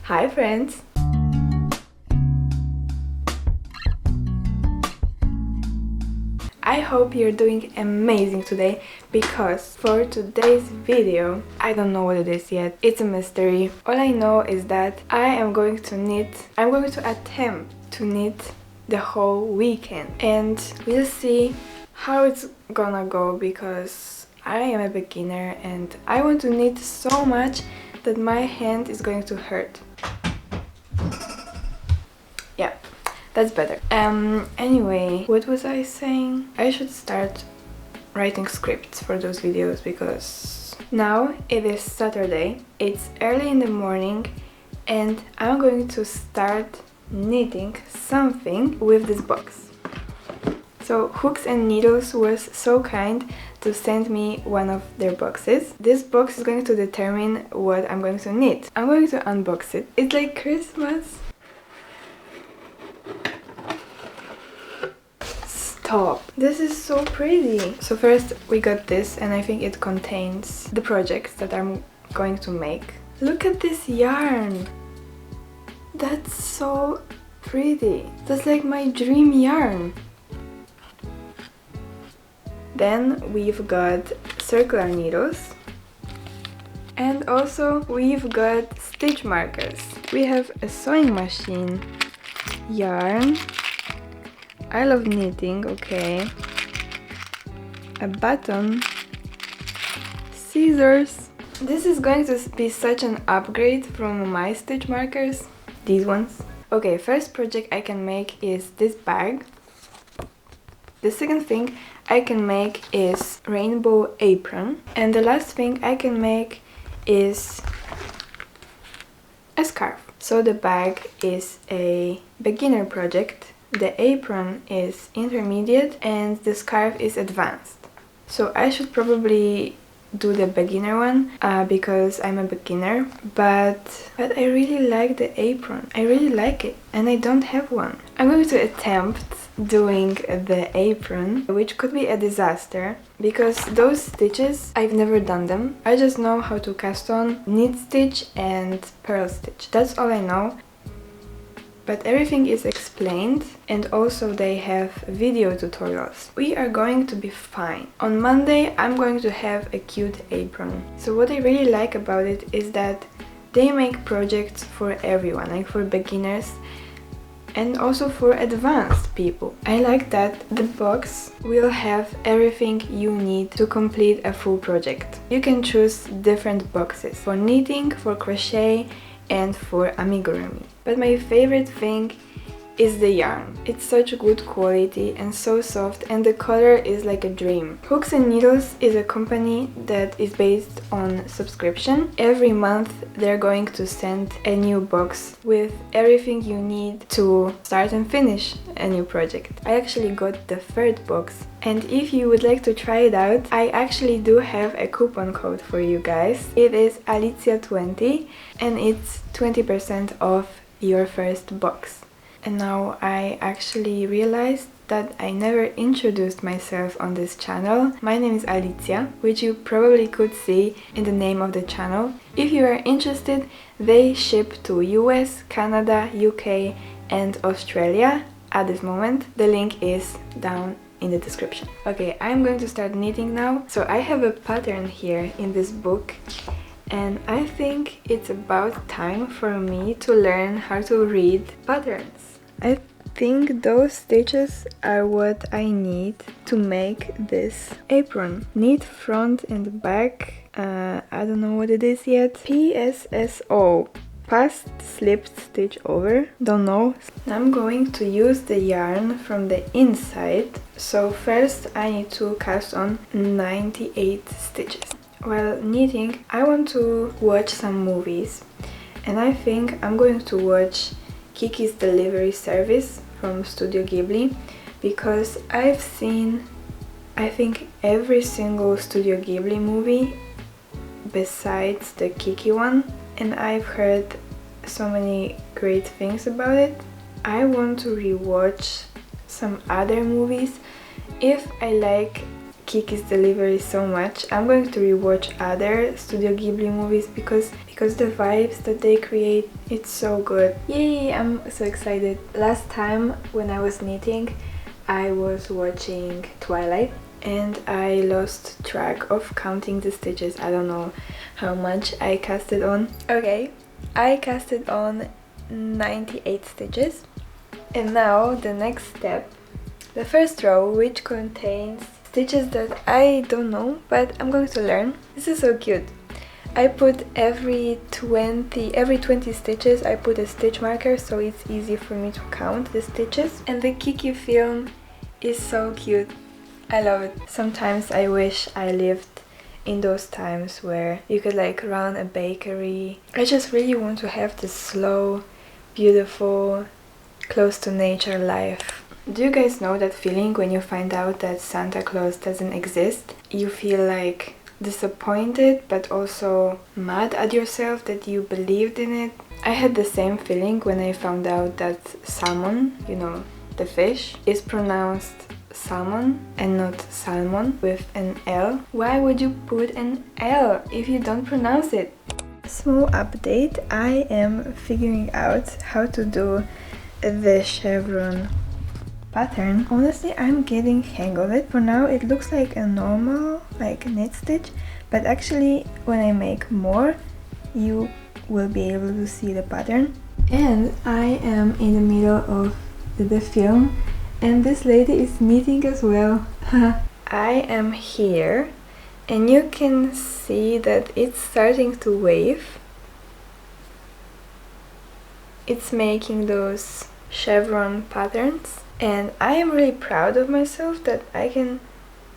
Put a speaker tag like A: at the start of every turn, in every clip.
A: Hi friends! I hope you're doing amazing today, because for today's video, I don't know what it is yet, it's a mystery. All I know is that I'm going to attempt to knit the whole weekend, and we'll see how it's gonna go, because I am a beginner and I want to knit so much that my hand is going to hurt. Yeah, that's better. Anyway, what was I saying? I should start writing scripts for those videos, because now it is Saturday, it's early in the morning, and I'm going to start knitting something with this box. So Hooks and Needles was so kind to send me one of their boxes. This box is going to determine what I'm going to knit. I'm going to unbox it. It's like Christmas. Stop! This is so pretty! So first we got this, and I think it contains the projects that I'm going to make. Look at this yarn! That's so pretty! That's like my dream yarn! Then we've got circular needles, and also we've got stitch markers. We have a sewing machine, yarn, I love knitting, okay, a button, scissors. This is going to be such an upgrade from my stitch markers, these ones. Okay, first project I can make is this bag. The second thing I can make is rainbow apron, and the last thing I can make is a scarf. So the bag is a beginner project, the apron is intermediate, and the scarf is advanced. So I should probably do the beginner one because I'm a beginner, but I really like the apron. I really like it, and I don't have one. I'm going to attempt doing the apron, which could be a disaster, because those stitches, I've never done them. I just know how to cast on, knit stitch and purl stitch. That's all I know. But everything is explained, and also they have video tutorials. We are going to be fine. On Monday I'm going to have a cute apron. So what I really like about it is that they make projects for everyone, like for beginners and also for advanced people. I like that the box will have everything you need to complete a full project. You can choose different boxes for knitting, for crochet and for amigurumi. But my favorite thing is the yarn. It's such good quality and so soft, and the color is like a dream. Hooks and Needles is a company that is based on subscription. Every month they're going to send a new box with everything you need to start and finish a new project. I actually got the third box, and if you would like to try it out, I actually do have a coupon code for you guys. It is Alicia20, and it's 20% off your first box. And now I actually realized that I never introduced myself on this channel. My name is Alicia, which you probably could see in the name of the channel. If you are interested, they ship to US, Canada, UK and Australia at this moment. The link is down in the description. Okay, I'm going to start knitting now. So I have a pattern here in this book, and I think it's about time for me to learn how to read patterns. I think those stitches are what I need to make this apron. Knit front and back, I don't know what it is yet. PSSO, past slipped stitch over, don't know. I'm going to use the yarn from the inside. So first I need to cast on 98 stitches. While knitting, I want to watch some movies, and I think I'm going to watch Kiki's Delivery Service from Studio Ghibli, because I've seen, I think, every single Studio Ghibli movie besides the Kiki one, and I've heard so many great things about it. I want to rewatch some other movies. If I like Kiki's delivery so much. I'm going to rewatch other Studio Ghibli movies because the vibes that they create, it's so good. Yay, I'm so excited. Last time when I was knitting, I was watching Twilight and I lost track of counting the stitches. I don't know how much I casted on. Okay, I casted on 98 stitches. And now the next step, the first row, which contains stitches that I don't know, but I'm going to learn. This is so cute. I put every 20 stitches I put a stitch marker, so it's easy for me to count the stitches. And the Kiki film is so cute. I love it. Sometimes I wish I lived in those times where you could like run a bakery. I just really want to have this slow, beautiful, close to nature life. Do you guys know that feeling when you find out that Santa Claus doesn't exist? You feel like disappointed but also mad at yourself that you believed in it. I had the same feeling when I found out that salmon, you know, the fish, is pronounced salmon and not salmon with an L. Why would you put an L if you don't pronounce it? Small update, I am figuring out how to do the chevron pattern. Honestly, I'm getting hang of it. For now it looks like a normal like knit stitch, but actually when I make more you will be able to see the pattern. And I am in the middle of the film and this lady is knitting as well. I am here and you can see that it's starting to wave. It's making those chevron patterns and I am really proud of myself that I can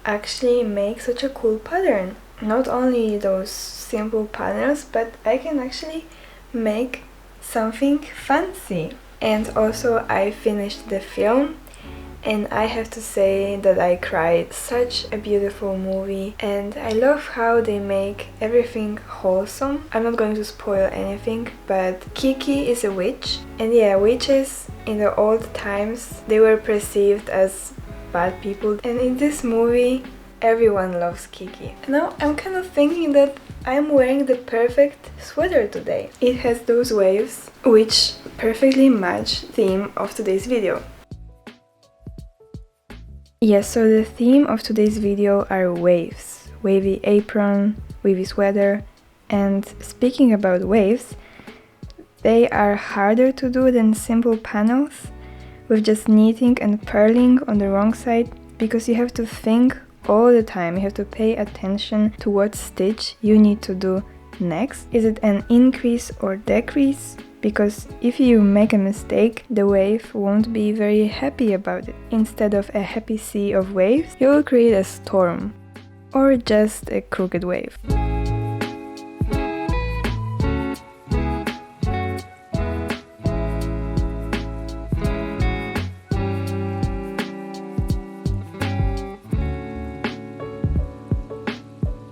A: actually make such a cool pattern. Not only those simple panels, but I can actually make something fancy. And also I finished the film and I have to say that I cried. Such a beautiful movie and I love how they make everything wholesome. I'm not going to spoil anything, but Kiki is a witch, and yeah, witches in the old times, they were perceived as bad people, and in this movie everyone loves Kiki. Now I'm kind of thinking that I'm wearing the perfect sweater today. It has those waves which perfectly match the theme of today's video. Yes, so the theme of today's video are waves. Wavy apron, wavy sweater, and speaking about waves, they are harder to do than simple panels with just knitting and purling on the wrong side, because you have to think all the time, you have to pay attention to what stitch you need to do next. Is it an increase or decrease? Because if you make a mistake, the wave won't be very happy about it. Instead of a happy sea of waves, you will create a storm or just a crooked wave.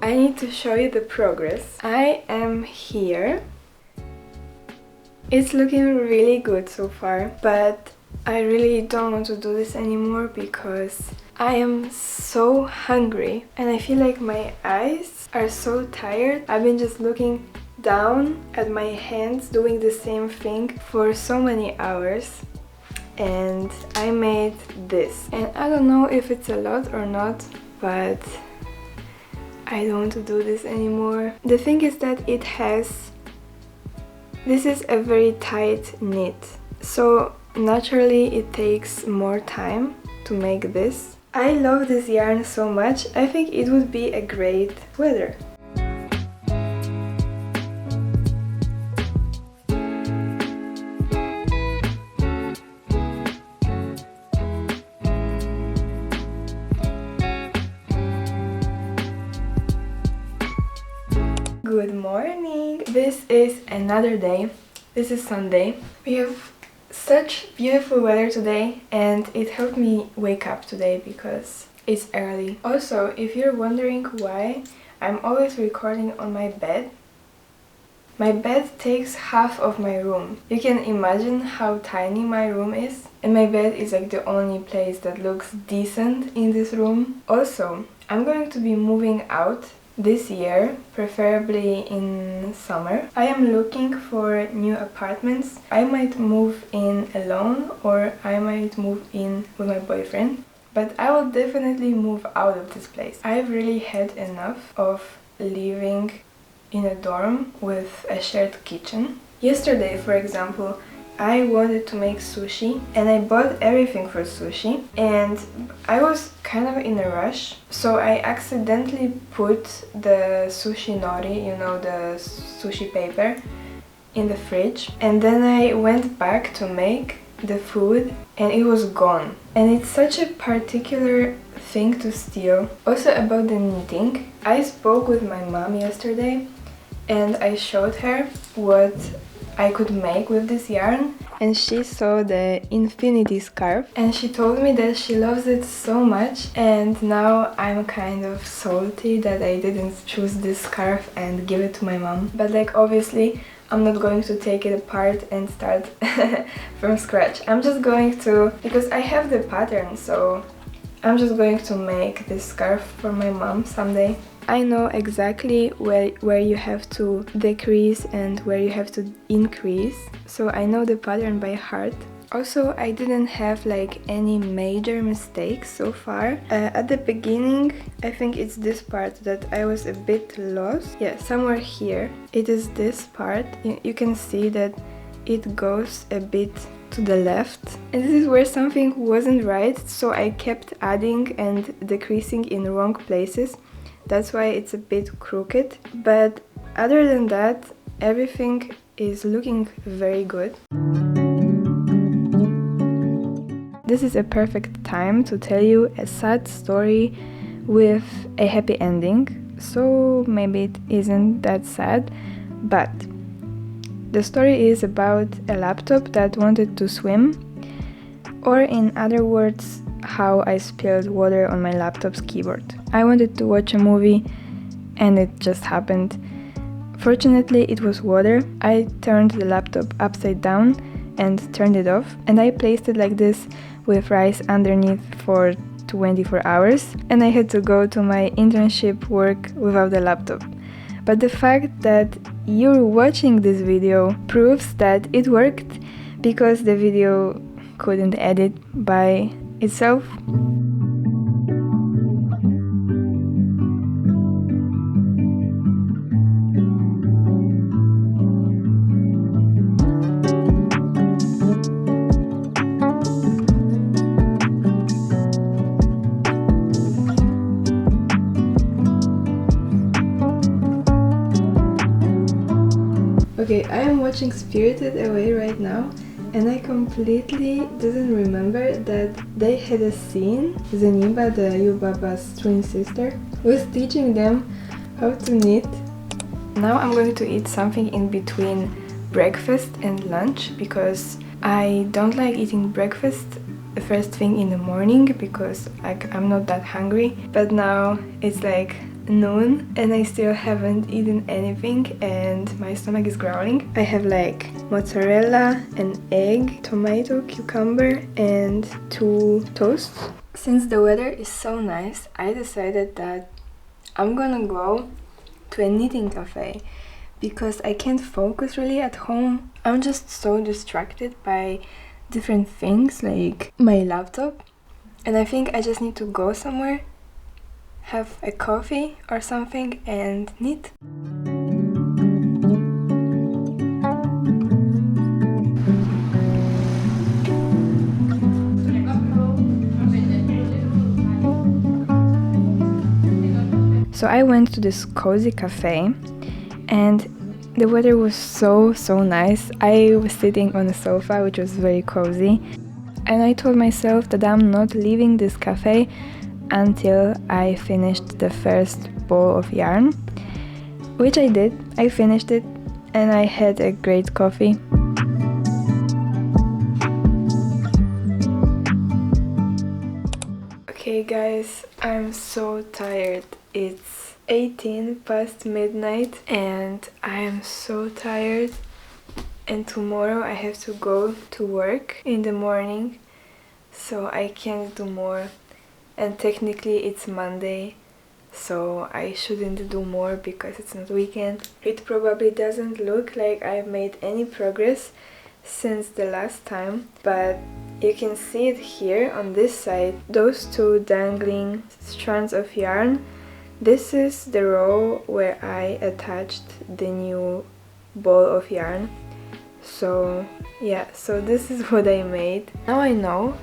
A: I need to show you the progress. I am here. It's looking really good so far, but I really don't want to do this anymore because I am so hungry and I feel like my eyes are so tired. I've been just looking down at my hands doing the same thing for so many hours, and I made this. And I don't know if it's a lot or not, but I don't want to do this anymore. The thing is that this is a very tight knit, so naturally it takes more time to make this. I love this yarn so much, I think it would be a great sweater. Good morning! This is another day. This is Sunday. We have such beautiful weather today and it helped me wake up today because it's early. Also, if you're wondering why I'm always recording on my bed takes half of my room. You can imagine how tiny my room is, and my bed is like the only place that looks decent in this room. Also, I'm going to be moving out this year, preferably in summer. I am looking for new apartments. I might move in alone or I might move in with my boyfriend. But I will definitely move out of this place. I've really had enough of living in a dorm with a shared kitchen. Yesterday, for example, I wanted to make sushi and I bought everything for sushi and I was kind of in a rush, so I accidentally put the sushi nori, you know, the sushi paper, in the fridge, and then I went back to make the food and it was gone. And it's such a particular thing to steal. Also about the knitting, I spoke with my mom yesterday and I showed her what I could make with this yarn, and she saw the infinity scarf and she told me that she loves it so much, and now I'm kind of salty that I didn't choose this scarf and give it to my mom. But like obviously I'm not going to take it apart and start from scratch. I'm just going to, because I have the pattern, so I'm just going to make this scarf for my mom someday. I know exactly where you have to decrease and where you have to increase, so I know the pattern by heart. Also, I didn't have like any major mistakes so far. At the beginning, I think it's this part that I was a bit lost. Yeah, somewhere here. It is this part. You can see that it goes a bit to the left. And this is where something wasn't right, so I kept adding and decreasing in wrong places. That's why it's a bit crooked, but other than that, everything is looking very good. This is a perfect time to tell you a sad story with a happy ending, so maybe it isn't that sad, but the story is about a laptop that wanted to swim, or in other words, how I spilled water on my laptop's keyboard. I wanted to watch a movie and it just happened. Fortunately, it was water. I turned the laptop upside down and turned it off, and I placed it like this with rice underneath for 24 hours, and I had to go to my internship work without the laptop. But the fact that you're watching this video proves that it worked, because the video couldn't edit by itself. Okay, I am watching Spirited Away right now, and I completely didn't remember that they had a scene. Zeniba, the Yubaba's twin sister, was teaching them how to knit. Now I'm going to eat something in between breakfast and lunch, because I don't like eating breakfast the first thing in the morning because I'm not that hungry. But now it's like noon and I still haven't eaten anything and my stomach is growling. I have like mozzarella, an egg, tomato, cucumber and 2 toasts. Since the weather is so nice, I decided that I'm gonna go to a knitting cafe because I can't focus really at home. I'm just so distracted by different things like my laptop, and I think I just need to go somewhere, have a coffee or something and knit. So I went to this cozy cafe and the weather was so nice. I was sitting on a sofa which was very cozy, and I told myself that I'm not leaving this cafe until I finished the first ball of yarn, which I did. I finished it and I had a great coffee. Okay guys, I'm so tired. It's 18 past midnight and I am so tired, and tomorrow I have to go to work in the morning, so I can't do more. And technically it's Monday, so I shouldn't do more because it's not weekend. It probably doesn't look like I've made any progress since the last time, but you can see it here on this side, those two dangling strands of yarn. This is the row where I attached the new ball of yarn. So yeah, so this is what I made. Now I know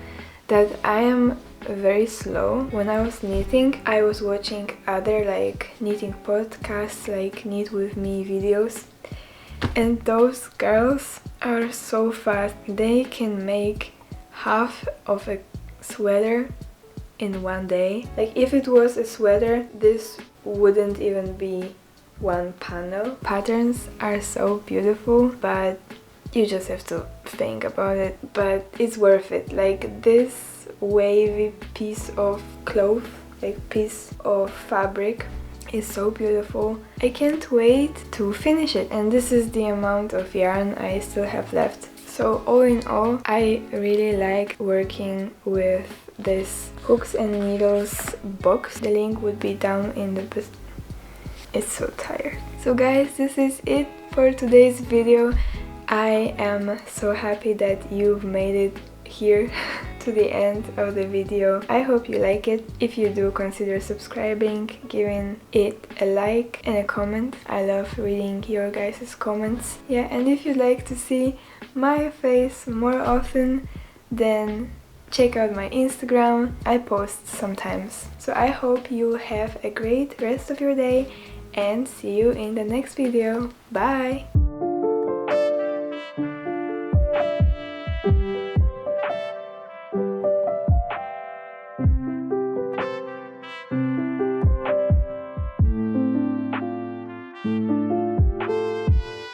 A: that I am very slow. When I was knitting, I was watching other like knitting podcasts, like Knit With Me videos, and those girls are so fast. They can make half of a sweater in one day. Like if it was a sweater, this wouldn't even be one panel. Patterns are so beautiful, but you just have to think about it. But it's worth it. Like this wavy piece of cloth, like piece of fabric, is so beautiful. I can't wait to finish it, and this is the amount of yarn I still have left. So all in all, I really like working with this hooks and needles box. The link would be down in the It's so tired. So guys, this is it for today's video. I am so happy that you've made it here to the end of the video. I hope you like it. If you do, consider subscribing, giving it a like and a comment. I love reading your guys' comments. Yeah, and if you'd like to see my face more often, then check out my Instagram. I post sometimes. So I hope you have a great rest of your day and see you in the next video. Bye!